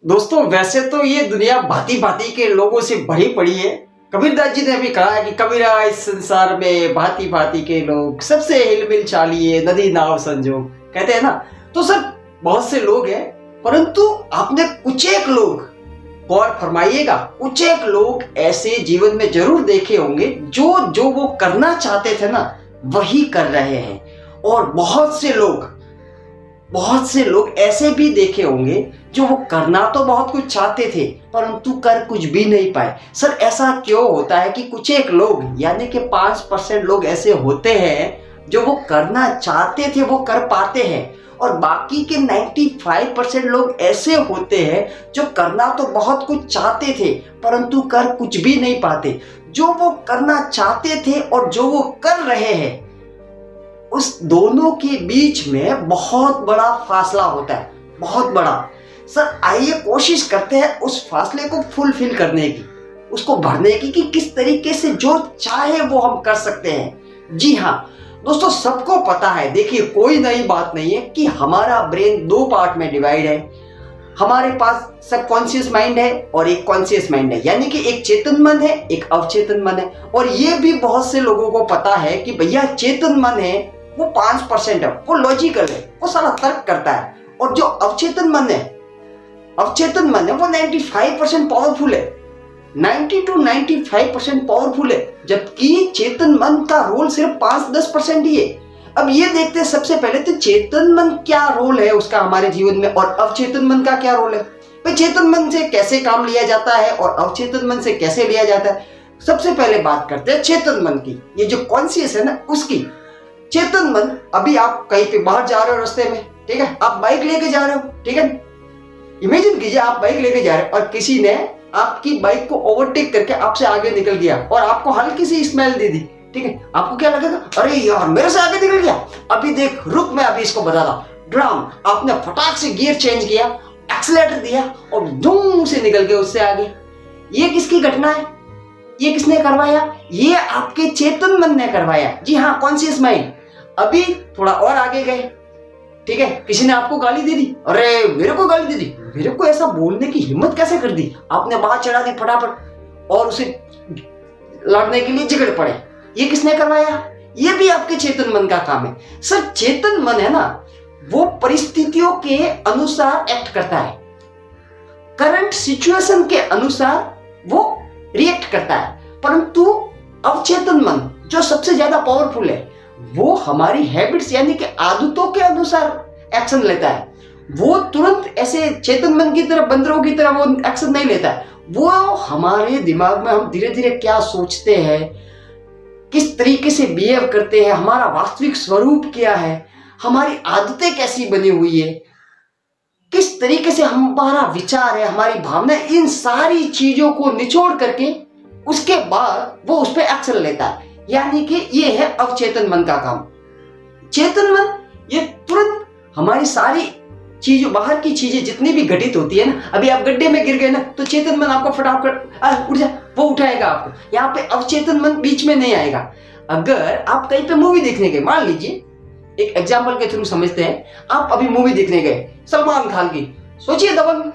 दोस्तों वैसे तो ये दुनिया भांति भांति के लोगों से भरी पड़ी है। कबीरदास जी ने भी कहा है कि कबीरा इस संसार में भांति भांति के लोग, सबसे हिलमिल चालिए नदी नाव संजोग, कहते हैं ना। तो सर बहुत से लोग हैं, परंतु आपने कुछ एक लोग, गौर फरमाइएगा, कुछ एक लोग ऐसे जीवन में जरूर देखे होंगे जो जो वो करना चाहते थे ना वही कर रहे हैं। और बहुत से लोग ऐसे भी देखे होंगे जो वो करना तो बहुत कुछ चाहते थे परंतु कर कुछ भी नहीं पाए। सर ऐसा क्यों होता है कि कुछ एक लोग यानी कि 5% लोग ऐसे होते हैं जो वो करना चाहते थे वो कर पाते हैं, और बाकी के 95% लोग ऐसे होते हैं जो करना तो बहुत कुछ चाहते थे परंतु कर कुछ भी नहीं पाते। जो वो करना चाहते थे और जो वो कर रहे हैं, उस दोनों के बीच में बहुत बड़ा फासला होता है, बहुत बड़ा। सर आइए कोशिश करते हैं उस फासले को फुलफिल करने की, उसको भरने की, कि किस तरीके से जो चाहे वो हम कर सकते हैं। जी हाँ दोस्तों, सबको पता है, देखिए कोई नई बात नहीं है कि हमारा ब्रेन 2 पार्ट में डिवाइड है। हमारे पास सबकॉन्शियस माइंड है और एक कॉन्शियस माइंड है, यानी कि एक चेतन मन है एक अवचेतन मन है। और ये भी बहुत से लोगों को पता है कि भैया चेतन मन है वो 5% है, वो लॉजिकल है, वो सारा तर्क करता है। और जो अवचेतन मन है वो 95% पावरफुल है, 90 to 95% पावरफुल है, जबकि चेतन मन का रोल सिर्फ 5-10% ही है। अब ये देखते हैं सबसे पहले तो चेतन मन क्या रोल है उसका हमारे जीवन में और अवचेतन मन का क्या रोल है। भाई चेतन मन से कैसे काम लिया जाता है और अवचेतन मन से कैसे लिया जाता है। सबसे पहले बात करते हैं चेतन मन की, ये जो कॉन्शियस है ना उसकी। चेतन मन, अभी आप कहीं पे बाहर जा रहे हो रास्ते में, ठीक है, आप बाइक लेके जा रहे हो, ठीक है, इमेजिन कीजिए आप बाइक लेके जा रहे हो और किसी ने आपकी बाइक को ओवरटेक करके आपसे आगे निकल गया और आपको हल्की सी स्मेल दे दी, ठीक है, आपको क्या लगेगा, अरे यार मेरे से आगे निकल गया, अभी देख रुक मैं अभी इसको बताता हूं। ड्राम, आपने फटाक से गियर चेंज किया, एक्सीलरेटर दिया और धूम से निकल गए उससे आगे। ये किसकी घटना है, ये किसने करवाया, ये आपके चेतन मन ने करवाया। जी हाँ, कॉन्शियस माइंड। अभी थोड़ा और आगे गए, ठीक है, किसी ने आपको गाली दे दी, अरे मेरे को गाली दे दी, मेरे को ऐसा बोलने की हिम्मत कैसे कर दी, आपने बात चढ़ा दी फटाफट और उसे लड़ने के लिए झगड़ पड़े। ये किसने करवाया, ये भी आपके चेतन मन का काम है। सर चेतन मन है ना वो परिस्थितियों के अनुसार एक्ट करता है, करंट सिचुएशन के अनुसार वो रिएक्ट करता है, परंतु अवचेतन मन जो सबसे ज्यादा पावरफुल है वो हमारी हैबिट्स यानी कि आदतों के अनुसार एक्शन लेता है। वो तुरंत ऐसे चेतन मन की तरह, बंदरों की तरह वो एक्शन नहीं लेता है। वो हमारे दिमाग में हम धीरे धीरे क्या सोचते हैं, किस तरीके से बिहेव करते हैं, हमारा वास्तविक स्वरूप क्या है, हमारी आदतें कैसी बनी हुई है, किस तरीके से हमारा विचार है, हमारी भावना, इन सारी चीजों को निचोड़ करके उसके बाद वो उस पर एक्शन लेता है। यानी कि ये है अवचेतन मन का काम। चेतन मन ये तुरंत हमारी सारी चीजों, बाहर की चीजें जितनी भी घटित होती है ना, अभी आप गड्ढे में गिर गए ना तो चेतन मन आपको फटाफट उठ जा, वो उठाएगा आपको। यहाँ पे अवचेतन मन बीच में नहीं आएगा। अगर आप कहीं पे मूवी देखने गए, मान लीजिए एक एग्जाम्पल के थ्रू समझते हैं, आप अभी मूवी देखने गए सलमान खान की, सोचिए दबंग,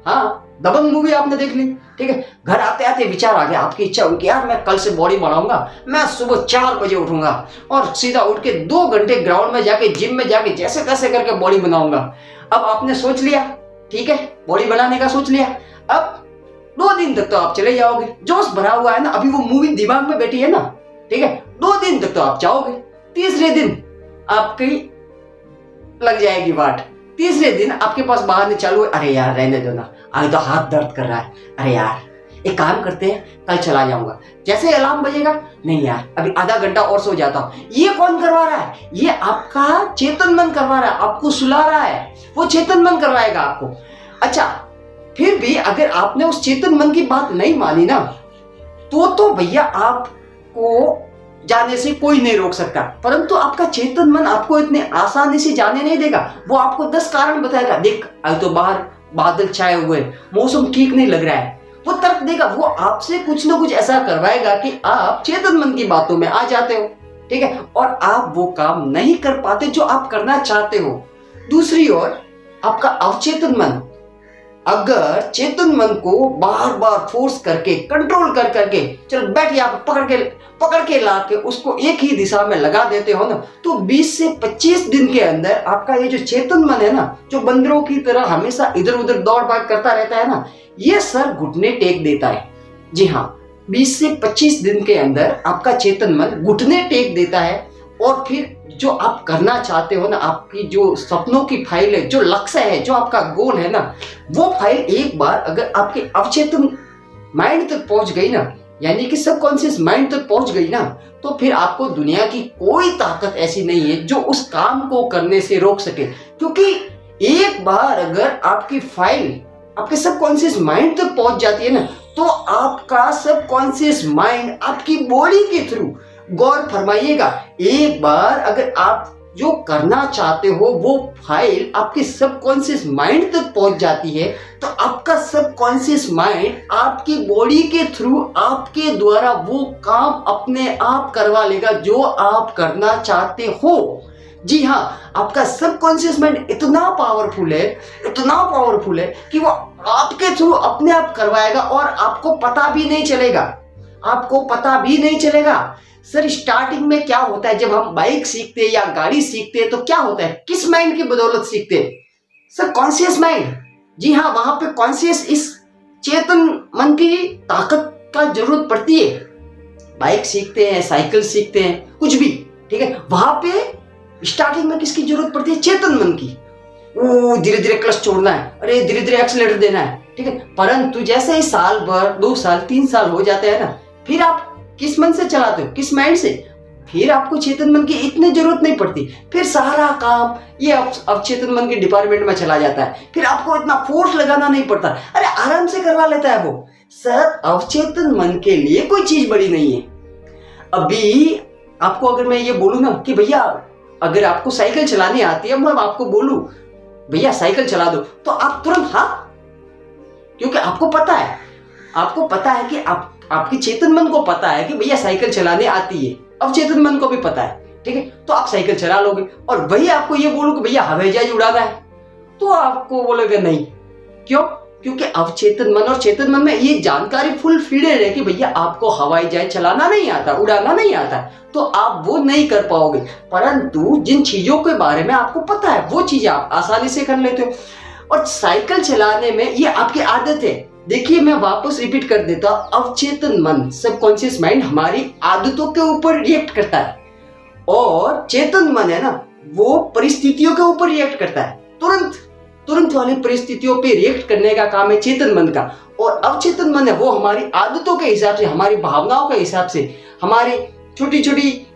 हाँ दबंग मूवी आपने देख ली, ठीक है, घर आते आते विचार आ गया, आपकी इच्छा हुई कि यार मैं कल से बॉडी बनाऊंगा, मैं सुबह 4 बजे उठूंगा और सीधा उठ के 2 घंटे ग्राउंड में जाके, जिम में जाके जैसे तैसे करके बॉडी बनाऊंगा। अब आपने सोच लिया, ठीक है, बॉडी बनाने का सोच लिया। अब 2 दिन तक तो आप चले जाओगे, जोश भरा हुआ है ना, अभी वो मूवी दिमाग में बैठी है ना, ठीक है, 2 दिन तक तो आप जाओगे। तीसरे दिन आपकी लग जाएगी वाट, तीसरे दिन आपके पास बहाने चालू है, अरे यार रहने दो ना, आज तो हाथ दर्द कर रहा है, अरे यार एक काम करते हैं कल चला जाऊंगा। जैसे अलार्म बजेगा, नहीं यार अभी आधा घंटा और सो जाता हूं। ये कौन करवा रहा है, ये आपका चेतन मन करवा रहा है, आपको सुला रहा है, वो चेतन मन करवाएगा आपको। अच्छा फिर भी अगर आपने उस चेतन मन की बात नहीं मानी ना तो भैया आपको जाने से कोई नहीं रोक सकता, परंतु आपका चेतन मन आपको इतने आसानी से जाने नहीं देगा। वो आपको 10 कारण बताएगा, देख आज तो बाहर बादल छाए हुए, मौसम ठीक नहीं लग रहा है, वो तर्क देगा, वो आपसे कुछ ना कुछ ऐसा करवाएगा कि आप चेतन मन की बातों में आ जाते हो, ठीक है, और आप वो काम नहीं कर पाते जो आप करना चाहते हो। दूसरी ओर आपका अवचेतन मन अगर चेतन मन को बार बार फोर्स करके कंट्रोल कर करके चल बैठ यहाँ पकड़ के ला के उसको एक ही दिशा में लगा देते हो ना, तो 20 से 25 दिन के अंदर आपका ये जो चेतन मन है ना, जो बंदरों की तरह हमेशा इधर उधर दौड़ भाग करता रहता है ना, ये सर घुटने टेक देता है। जी हाँ, 20 से 25 दिन के अंदर आपका चेतन मन घुटने टेक देता है। और फिर जो आप करना चाहते हो ना, आपकी जो सपनों की फाइल है, जो लक्ष्य है, जो आपका गोल है ना, वो फाइल एक बार अगर आपके अवचेतन माइंड तक पहुंच गई ना, यानी कि सबकॉन्शियस माइंड तक पहुंच गई ना, तो फिर आपको दुनिया की कोई ताकत ऐसी नहीं है जो उस काम को करने से रोक सके। क्योंकि एक बार अगर आपकी फाइल आपके सबकॉन्शियस माइंड तक पहुंच जाती है ना, तो आपका सबकॉन्शियस माइंड आपकी बॉडी के थ्रू, गौर फरमाइएगा, एक बार अगर आप जो करना चाहते हो वो फाइल आपके सबकॉन्शियस माइंड तक पहुंच जाती है, तो आपका सबकॉन्शियस माइंड आपकी बॉडी के थ्रू आपके द्वारा वो काम अपने आप करवा लेगा जो आप करना चाहते हो। जी हाँ, आपका सबकॉन्शियस माइंड इतना पावरफुल है कि वो आपके थ्रू अपने आप करवाएगा और आपको पता भी नहीं चलेगा। सर स्टार्टिंग में क्या होता है, जब हम बाइक सीखते हैं या गाड़ी सीखते हैं तो क्या होता है, किस माइंड की बदौलत सीखते हैं? Sir conscious mind. जी हाँ, वहां पे कॉन्शियस, इस चेतन मन की ताकत का जरूरत पड़ती है। बाइक सीखते हैं, साइकिल सीखते हैं, कुछ भी, ठीक है, वहां पे स्टार्टिंग में किसकी जरूरत पड़ती है? चेतन मन की। ओ धीरे धीरे क्लच छोड़ना है, अरे धीरे धीरे एक्सीलरेटर देना है, ठीक है। परंतु जैसे ही साल भर, 2 साल, 3 साल हो जाते हैं ना, फिर आप किस मन से चलाते हो, किस माइंड से? फिर आपको चेतन मन की इतनी जरूरत नहीं पड़ती। फिर सारा काम ये अवचेतन मन के डिपार्टमेंट में चला जाता है। फिर आपको इतना फोर्स लगाना नहीं पड़ता, अरे आराम से करवा लेता है वो। सर अवचेतन मन के लिए कोई चीज बड़ी नहीं है। अभी आपको अगर मैं ये बोलूं ना कि भैया अगर आपको साइकिल चलानी आती है, मैं आपको बोलूं भैया साइकिल चला दो, तो आप तुरंत हाँ, क्योंकि आपको पता है कि आपकी चेतन मन को पता है कि भैया साइकिल चलाने आती है, अब चेतन मन को भी पता है, ठीक है, तो आप साइकिल चला लोगे। और वही आपको ये बोलूं कि भैया हवाई जहाज उड़ाना है, तो आपको बोलोगे नहीं। क्यों? क्योंकि अवचेतन मन और चेतन मन में ये जानकारी फुल फीडेड है कि भैया आपको हवाई जहाज चलाना नहीं आता, उड़ाना नहीं आता, तो आप वो नहीं कर पाओगे। परंतु जिन चीजों के बारे में आपको पता है वो चीजें आप आसानी से कर लेते हो। और साइकिल चलाने में ये आपकी आदत है। देखिए मैं वापस रिपीट कर देता हूं, अवचेतन मन, सबकॉन्शियस माइंड हमारी आदतों के ऊपर रिएक्ट करता है, और चेतन मन है ना, वो परिस्थितियों के ऊपर रिएक्ट करता है। तुरंत वाली परिस्थितियों पे रिएक्ट करने का काम है चेतन मन का। और अवचेतन मन है वो हमारी आदतों के हिसाब से, हमारी भावनाओं के हिसाब से, हमारे छोटी छोटी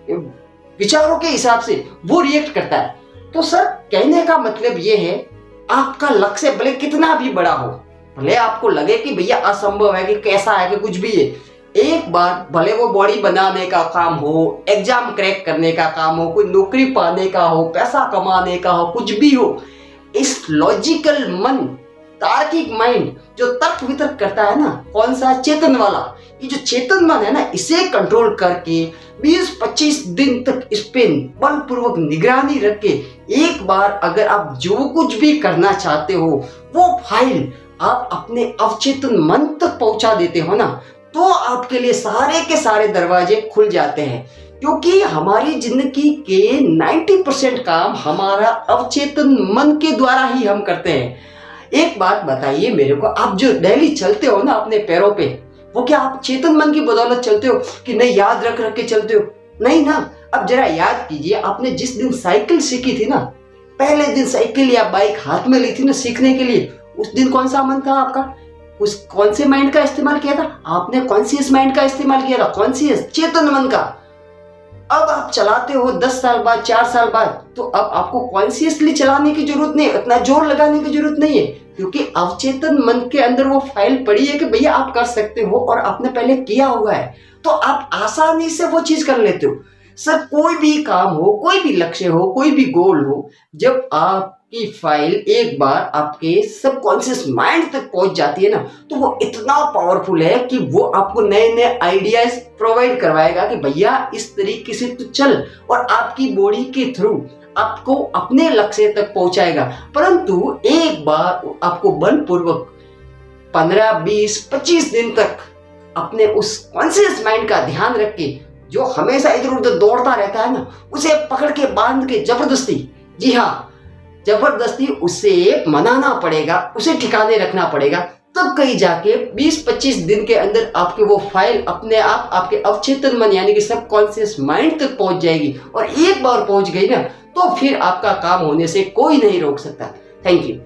विचारों के हिसाब से वो रिएक्ट करता है। तो सर कहने का मतलब ये है, आपका लक्ष्य भले कितना भी बड़ा हो, भले आपको लगे कि भैया असंभव है, कि कैसा है, कि कुछ भी है, एक बार भले वो बॉडी बनाने का काम हो, एग्जाम क्रैक करने का काम हो, कोई नौकरी पाने का हो, पैसा कमाने का हो, कुछ भी हो, इस लॉजिकल मन, तार्किक माइंड जो तर्क वितर्क करता है ना, कौन सा? चेतन वाला। ये जो चेतन मन है ना, इसे कंट्रोल करके 20-25 दिन तक इस पे बलपूर्वक निगरानी रख के एक बार अगर आप जो कुछ भी करना चाहते हो वो फाइल आप अपने अवचेतन मन तक पहुंचा देते हो ना, तो आपके लिए सारे के सारे दरवाजे खुल जाते हैं। क्योंकि हमारी जिंदगी के 90% काम हमारा अवचेतन मन के द्वारा ही हम करते हैं। एक बात बताइए मेरे को, आप जो डेली चलते हो ना अपने पैरों पे, वो क्या आप चेतन मन की बदौलत चलते हो कि नहीं याद रख रख के चलते हो? नहीं ना। अब जरा याद कीजिए, आपने जिस दिन साइकिल सीखी थी ना, पहले दिन साइकिल या बाइक हाथ में ली थी ना सीखने के लिए, उस दिन कौन सा मन था आपका? उस कौन से माइंड का इस्तेमाल किया था? आपने कॉन्शियस माइंड का इस्तेमाल किया था, कॉन्शियस चेतन मन का। अब आप चलाते हो 10 साल बाद, 4 साल बाद, तो अब आपको कॉन्शियसली चलाने की जरूरत नहीं, इतना जोर लगाने की जरूरत नहीं है, क्योंकि अवचेतन मन के अंदर वो फाइल पड़ी है कि भैया आप कर सकते हो और आपने पहले किया हुआ है, तो आप आसानी से वो चीज कर लेते हो। सर कोई भी काम हो, कोई भी लक्ष्य हो, कोई भी गोल हो, जब आपकी फाइल एक बार आपके सबकॉन्शियस माइंड तक पहुंच जाती है ना, तो वो इतना पावरफुल है कि वो आपको नए नए आइडियाज प्रोवाइड करवाएगा कि भैया इस तरीके से तो चल, और आपकी बॉडी के थ्रू आपको अपने लक्ष्य तक पहुंचाएगा। परंतु एक बार आपको बलपूर्वक 15, 20, 25 दिन तक अपने उस कॉन्शियस माइंड का ध्यान रख के, जो हमेशा इधर उधर दौड़ता रहता है ना, उसे पकड़ के बांध के जबरदस्ती, जी हाँ जबरदस्ती उसे मनाना पड़ेगा, उसे ठिकाने रखना पड़ेगा। तब कहीं जाके 20-25 दिन के अंदर आपके वो फाइल अपने आप आपके अवचेतन मन यानी कि सबकॉन्शियस माइंड तक पहुंच जाएगी। और एक बार पहुंच गई ना, तो फिर आपका काम होने से कोई नहीं रोक सकता। Thank you.